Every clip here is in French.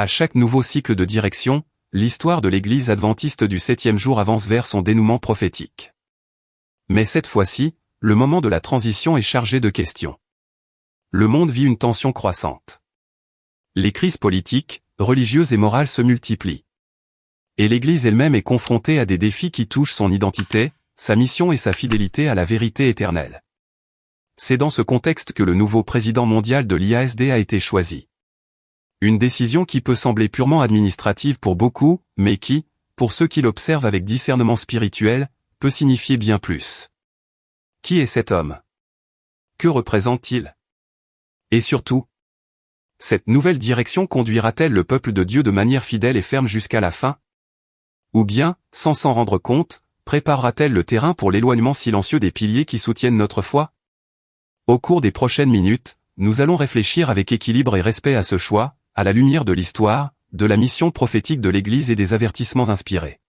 À chaque nouveau cycle de direction, l'histoire de l'Église adventiste du 7e jour avance vers son dénouement prophétique. Mais cette fois-ci, le moment de la transition est chargé de questions. Le monde vit une tension croissante. Les crises politiques, religieuses et morales se multiplient. Et l'Église elle-même est confrontée à des défis qui touchent son identité, sa mission et sa fidélité à la vérité éternelle. C'est dans ce contexte que le nouveau président mondial de l'IASD a été choisi. Une décision qui peut sembler purement administrative pour beaucoup, mais qui, pour ceux qui l'observent avec discernement spirituel, peut signifier bien plus. Qui est cet homme? Que représente-t-il? Et surtout, cette nouvelle direction conduira-t-elle le peuple de Dieu de manière fidèle et ferme jusqu'à la fin? Ou bien, sans s'en rendre compte, préparera-t-elle le terrain pour l'éloignement silencieux des piliers qui soutiennent notre foi? Au cours des prochaines minutes, nous allons réfléchir avec équilibre et respect à ce choix, à la lumière de l'histoire, de la mission prophétique de l'Église et des avertissements inspirés.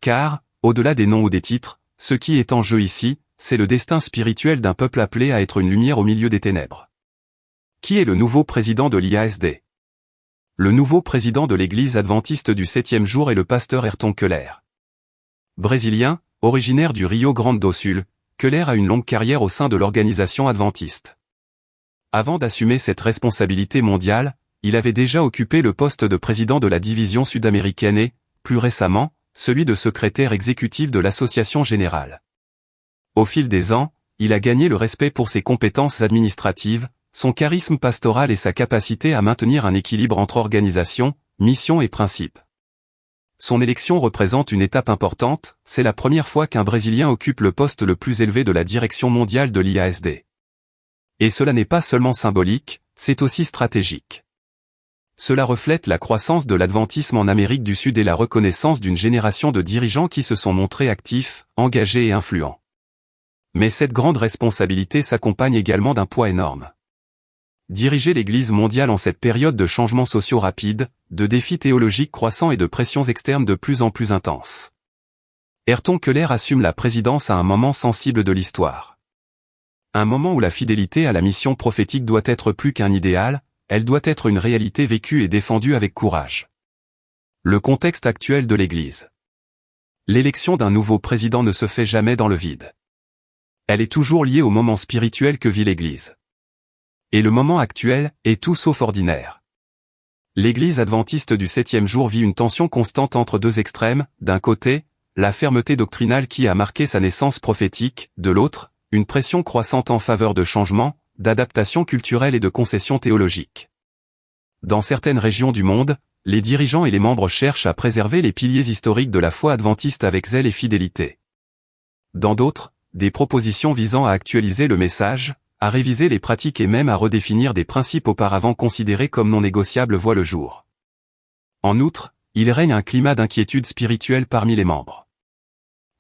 Car, au-delà des noms ou des titres, ce qui est en jeu ici, c'est le destin spirituel d'un peuple appelé à être une lumière au milieu des ténèbres. Qui est le nouveau président de l'IASD? Le nouveau président de l'Église adventiste du 7e jour est le pasteur Ayrton Keller. Brésilien, originaire du Rio Grande do Sul, Keller a une longue carrière au sein de l'organisation adventiste. Avant d'assumer cette responsabilité mondiale, il avait déjà occupé le poste de président de la division sud-américaine et, plus récemment, celui de secrétaire exécutif de l'Association générale. Au fil des ans, il a gagné le respect pour ses compétences administratives, son charisme pastoral et sa capacité à maintenir un équilibre entre organisation, mission et principe. Son élection représente une étape importante, c'est la première fois qu'un Brésilien occupe le poste le plus élevé de la direction mondiale de l'IASD. Et cela n'est pas seulement symbolique, c'est aussi stratégique. Cela reflète la croissance de l'adventisme en Amérique du Sud et la reconnaissance d'une génération de dirigeants qui se sont montrés actifs, engagés et influents. Mais cette grande responsabilité s'accompagne également d'un poids énorme. Diriger l'Église mondiale en cette période de changements sociaux rapides, de défis théologiques croissants et de pressions externes de plus en plus intenses. Ayrton Keller assume la présidence à un moment sensible de l'histoire. Un moment où la fidélité à la mission prophétique doit être plus qu'un idéal, elle doit être une réalité vécue et défendue avec courage. Le contexte actuel de l'Église. L'élection d'un nouveau président ne se fait jamais dans le vide. Elle est toujours liée au moment spirituel que vit l'Église. Et le moment actuel est tout sauf ordinaire. L'Église adventiste du 7e jour vit une tension constante entre deux extrêmes, d'un côté, la fermeté doctrinale qui a marqué sa naissance prophétique, de l'autre, une pression croissante en faveur de changements, d'adaptation culturelle et de concessions théologiques. Dans certaines régions du monde, les dirigeants et les membres cherchent à préserver les piliers historiques de la foi adventiste avec zèle et fidélité. Dans d'autres, des propositions visant à actualiser le message, à réviser les pratiques et même à redéfinir des principes auparavant considérés comme non négociables voient le jour. En outre, il règne un climat d'inquiétude spirituelle parmi les membres.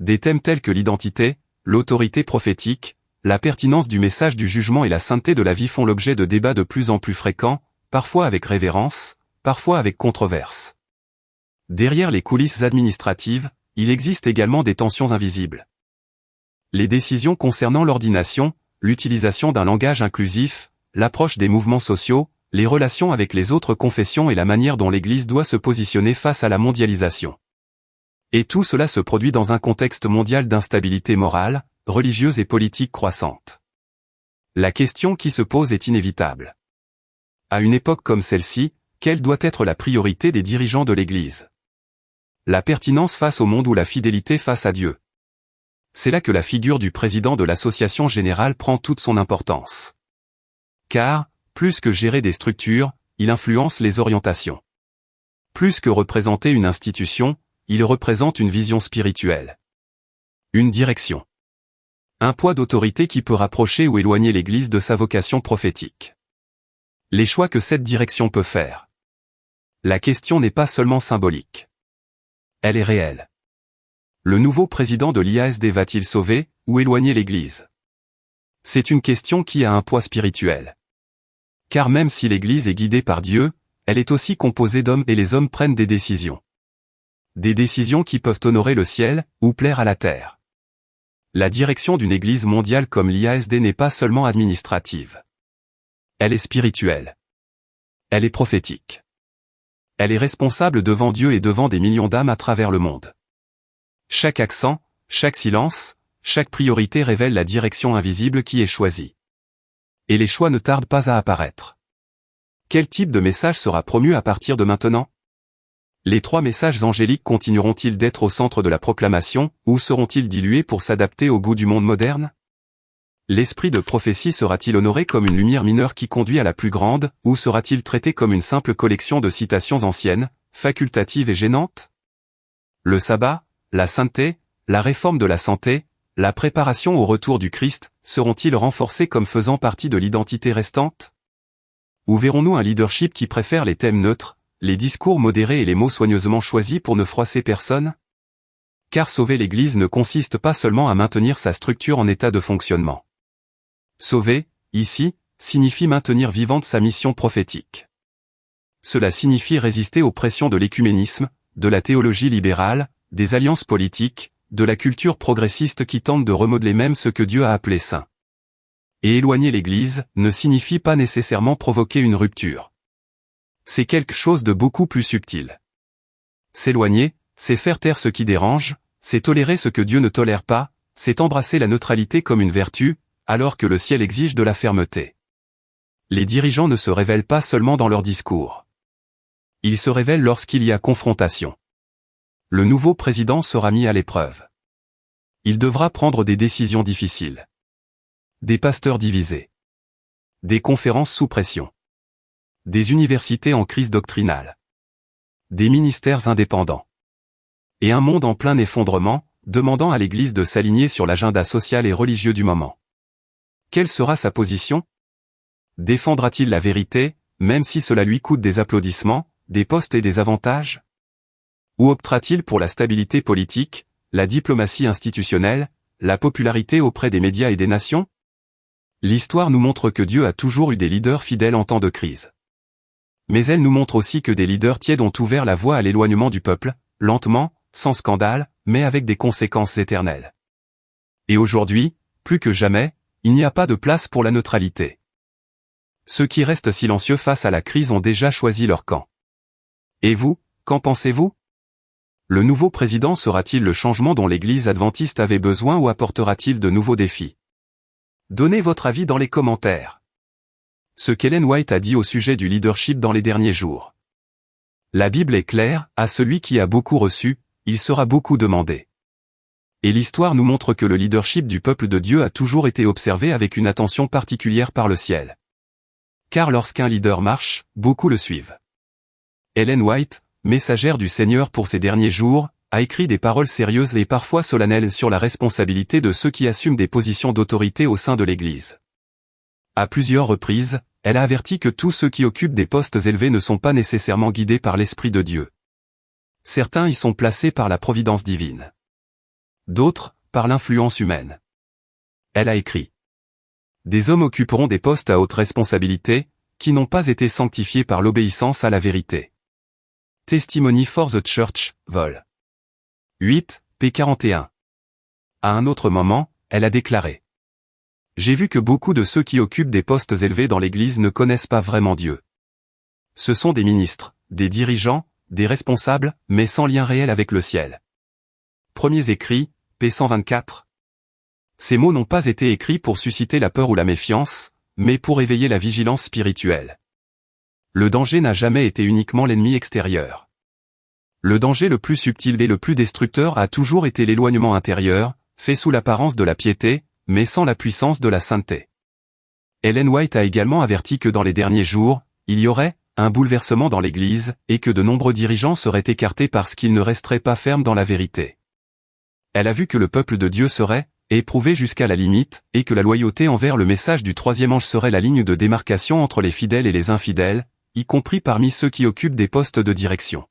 Des thèmes tels que l'identité, l'autorité prophétique, la pertinence du message du jugement et la sainteté de la vie font l'objet de débats de plus en plus fréquents, parfois avec révérence, parfois avec controverse. Derrière les coulisses administratives, il existe également des tensions invisibles. Les décisions concernant l'ordination, l'utilisation d'un langage inclusif, l'approche des mouvements sociaux, les relations avec les autres confessions et la manière dont l'Église doit se positionner face à la mondialisation. Et tout cela se produit dans un contexte mondial d'instabilité morale, religieuse et politique croissante. La question qui se pose est inévitable. À une époque comme celle-ci, quelle doit être la priorité des dirigeants de l'Église? La pertinence face au monde ou la fidélité face à Dieu? C'est là que la figure du président de l'Association générale prend toute son importance. Car, plus que gérer des structures, il influence les orientations. Plus que représenter une institution, il représente une vision spirituelle. Une direction. Un poids d'autorité qui peut rapprocher ou éloigner l'Église de sa vocation prophétique. Les choix que cette direction peut faire. La question n'est pas seulement symbolique. Elle est réelle. Le nouveau président de l'IASD va-t-il sauver, ou éloigner l'Église? C'est une question qui a un poids spirituel. Car même si l'Église est guidée par Dieu, elle est aussi composée d'hommes et les hommes prennent des décisions. Des décisions qui peuvent honorer le ciel, ou plaire à la terre. La direction d'une Église mondiale comme l'IASD n'est pas seulement administrative. Elle est spirituelle. Elle est prophétique. Elle est responsable devant Dieu et devant des millions d'âmes à travers le monde. Chaque accent, chaque silence, chaque priorité révèle la direction invisible qui est choisie. Et les choix ne tardent pas à apparaître. Quel type de message sera promu à partir de maintenant? Les 3 messages angéliques continueront-ils d'être au centre de la proclamation, ou seront-ils dilués pour s'adapter au goût du monde moderne? L'esprit de prophétie sera-t-il honoré comme une lumière mineure qui conduit à la plus grande, ou sera-t-il traité comme une simple collection de citations anciennes, facultatives et gênantes? Le sabbat, la sainteté, la réforme de la santé, la préparation au retour du Christ, seront-ils renforcés comme faisant partie de l'identité restante? Ou verrons-nous un leadership qui préfère les thèmes neutres, les discours modérés et les mots soigneusement choisis pour ne froisser personne? Car sauver l'Église ne consiste pas seulement à maintenir sa structure en état de fonctionnement. Sauver, ici, signifie maintenir vivante sa mission prophétique. Cela signifie résister aux pressions de l'écuménisme, de la théologie libérale, des alliances politiques, de la culture progressiste qui tente de remodeler même ce que Dieu a appelé saint. Et éloigner l'Église ne signifie pas nécessairement provoquer une rupture. C'est quelque chose de beaucoup plus subtil. S'éloigner, c'est faire taire ce qui dérange, c'est tolérer ce que Dieu ne tolère pas, c'est embrasser la neutralité comme une vertu, alors que le ciel exige de la fermeté. Les dirigeants ne se révèlent pas seulement dans leur discours. Ils se révèlent lorsqu'il y a confrontation. Le nouveau président sera mis à l'épreuve. Il devra prendre des décisions difficiles. Des pasteurs divisés. Des conférences sous pression. Des universités en crise doctrinale. Des ministères indépendants. Et un monde en plein effondrement, demandant à l'Église de s'aligner sur l'agenda social et religieux du moment. Quelle sera sa position? Défendra-t-il la vérité, même si cela lui coûte des applaudissements, des postes et des avantages? Ou optera-t-il pour la stabilité politique, la diplomatie institutionnelle, la popularité auprès des médias et des nations? L'histoire nous montre que Dieu a toujours eu des leaders fidèles en temps de crise. Mais elle nous montre aussi que des leaders tièdes ont ouvert la voie à l'éloignement du peuple, lentement, sans scandale, mais avec des conséquences éternelles. Et aujourd'hui, plus que jamais, il n'y a pas de place pour la neutralité. Ceux qui restent silencieux face à la crise ont déjà choisi leur camp. Et vous, qu'en pensez-vous? Le nouveau président sera-t-il le changement dont l'Église adventiste avait besoin ou apportera-t-il de nouveaux défis? Donnez votre avis dans les commentaires. Ce qu'Ellen White a dit au sujet du leadership dans les derniers jours. La Bible est claire, à celui qui a beaucoup reçu, il sera beaucoup demandé. Et l'histoire nous montre que le leadership du peuple de Dieu a toujours été observé avec une attention particulière par le ciel. Car lorsqu'un leader marche, beaucoup le suivent. Ellen White, messagère du Seigneur pour ces derniers jours, a écrit des paroles sérieuses et parfois solennelles sur la responsabilité de ceux qui assument des positions d'autorité au sein de l'Église. À plusieurs reprises, elle a averti que tous ceux qui occupent des postes élevés ne sont pas nécessairement guidés par l'Esprit de Dieu. Certains y sont placés par la providence divine. D'autres, par l'influence humaine. Elle a écrit. Des hommes occuperont des postes à haute responsabilité, qui n'ont pas été sanctifiés par l'obéissance à la vérité. Testimony for the Church, vol. 8, p. 41. À un autre moment, elle a déclaré. J'ai vu que beaucoup de ceux qui occupent des postes élevés dans l'Église ne connaissent pas vraiment Dieu. Ce sont des ministres, des dirigeants, des responsables, mais sans lien réel avec le ciel. Premiers écrits, p. 124. Ces mots n'ont pas été écrits pour susciter la peur ou la méfiance, mais pour éveiller la vigilance spirituelle. Le danger n'a jamais été uniquement l'ennemi extérieur. Le danger le plus subtil et le plus destructeur a toujours été l'éloignement intérieur, fait sous l'apparence de la piété, mais sans la puissance de la sainteté. Ellen White a également averti que dans les derniers jours, il y aurait un bouleversement dans l'Église, et que de nombreux dirigeants seraient écartés parce qu'ils ne resteraient pas fermes dans la vérité. Elle a vu que le peuple de Dieu serait éprouvé jusqu'à la limite, et que la loyauté envers le message du troisième ange serait la ligne de démarcation entre les fidèles et les infidèles, y compris parmi ceux qui occupent des postes de direction.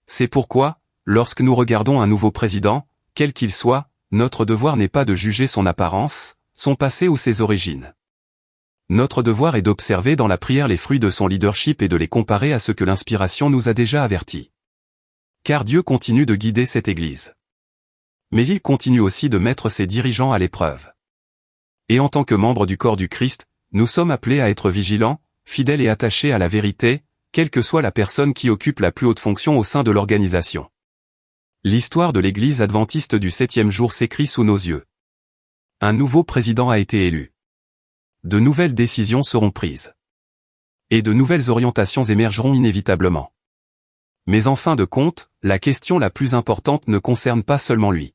C'est pourquoi, lorsque nous regardons un nouveau président, quel qu'il soit, notre devoir n'est pas de juger son apparence, son passé ou ses origines. Notre devoir est d'observer dans la prière les fruits de son leadership et de les comparer à ce que l'inspiration nous a déjà avertis. Car Dieu continue de guider cette Église. Mais il continue aussi de mettre ses dirigeants à l'épreuve. Et en tant que membres du corps du Christ, nous sommes appelés à être vigilants, fidèles et attachés à la vérité, quelle que soit la personne qui occupe la plus haute fonction au sein de l'organisation. L'histoire de l'Église adventiste du 7e jour s'écrit sous nos yeux. Un nouveau président a été élu. De nouvelles décisions seront prises. Et de nouvelles orientations émergeront inévitablement. Mais en fin de compte, la question la plus importante ne concerne pas seulement lui.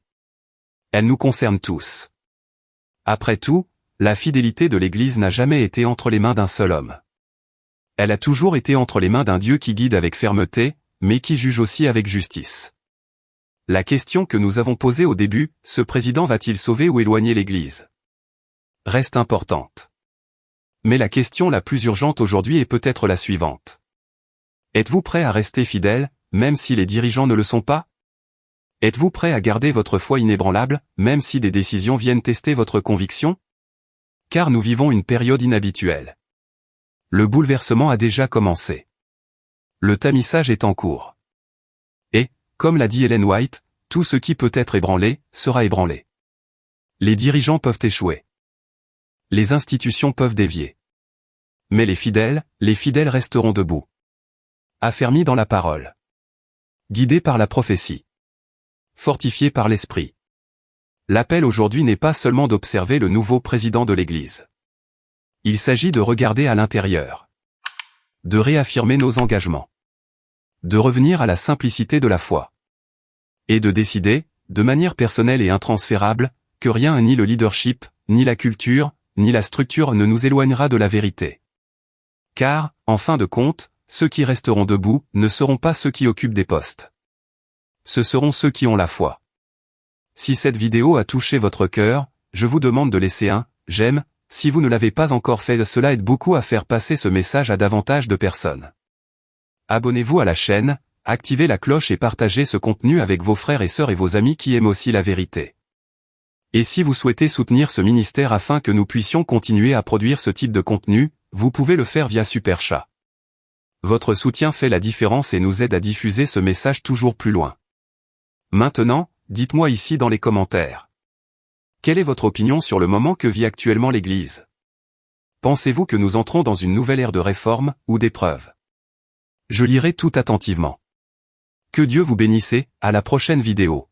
Elle nous concerne tous. Après tout, la fidélité de l'Église n'a jamais été entre les mains d'un seul homme. Elle a toujours été entre les mains d'un Dieu qui guide avec fermeté, mais qui juge aussi avec justice. La question que nous avons posée au début, ce président va-t-il sauver ou éloigner l'Église, reste importante. Mais la question la plus urgente aujourd'hui est peut-être la suivante. Êtes-vous prêt à rester fidèle, même si les dirigeants ne le sont pas? Êtes-vous prêt à garder votre foi inébranlable, même si des décisions viennent tester votre conviction? Car nous vivons une période inhabituelle. Le bouleversement a déjà commencé. Le tamissage est en cours. Et, comme l'a dit Ellen White, tout ce qui peut être ébranlé, sera ébranlé. Les dirigeants peuvent échouer. Les institutions peuvent dévier. Mais les fidèles resteront debout. Affermis dans la parole. Guidés par la prophétie. Fortifiés par l'esprit. L'appel aujourd'hui n'est pas seulement d'observer le nouveau président de l'Église. Il s'agit de regarder à l'intérieur. De réaffirmer nos engagements. De revenir à la simplicité de la foi. Et de décider, de manière personnelle et intransférable, que rien ni le leadership, ni la culture, ni la structure ne nous éloignera de la vérité. Car, en fin de compte, ceux qui resteront debout ne seront pas ceux qui occupent des postes. Ce seront ceux qui ont la foi. Si cette vidéo a touché votre cœur, je vous demande de laisser un « j'aime ». Si vous ne l'avez pas encore fait, cela aide beaucoup à faire passer ce message à davantage de personnes. Abonnez-vous à la chaîne, activez la cloche et partagez ce contenu avec vos frères et sœurs et vos amis qui aiment aussi la vérité. Et si vous souhaitez soutenir ce ministère afin que nous puissions continuer à produire ce type de contenu, vous pouvez le faire via Super Chat. Votre soutien fait la différence et nous aide à diffuser ce message toujours plus loin. Maintenant, dites-moi ici dans les commentaires. Quelle est votre opinion sur le moment que vit actuellement l'Église? Pensez-vous que nous entrons dans une nouvelle ère de réforme, ou d'épreuve? Je lirai tout attentivement. Que Dieu vous bénisse et, à la prochaine vidéo.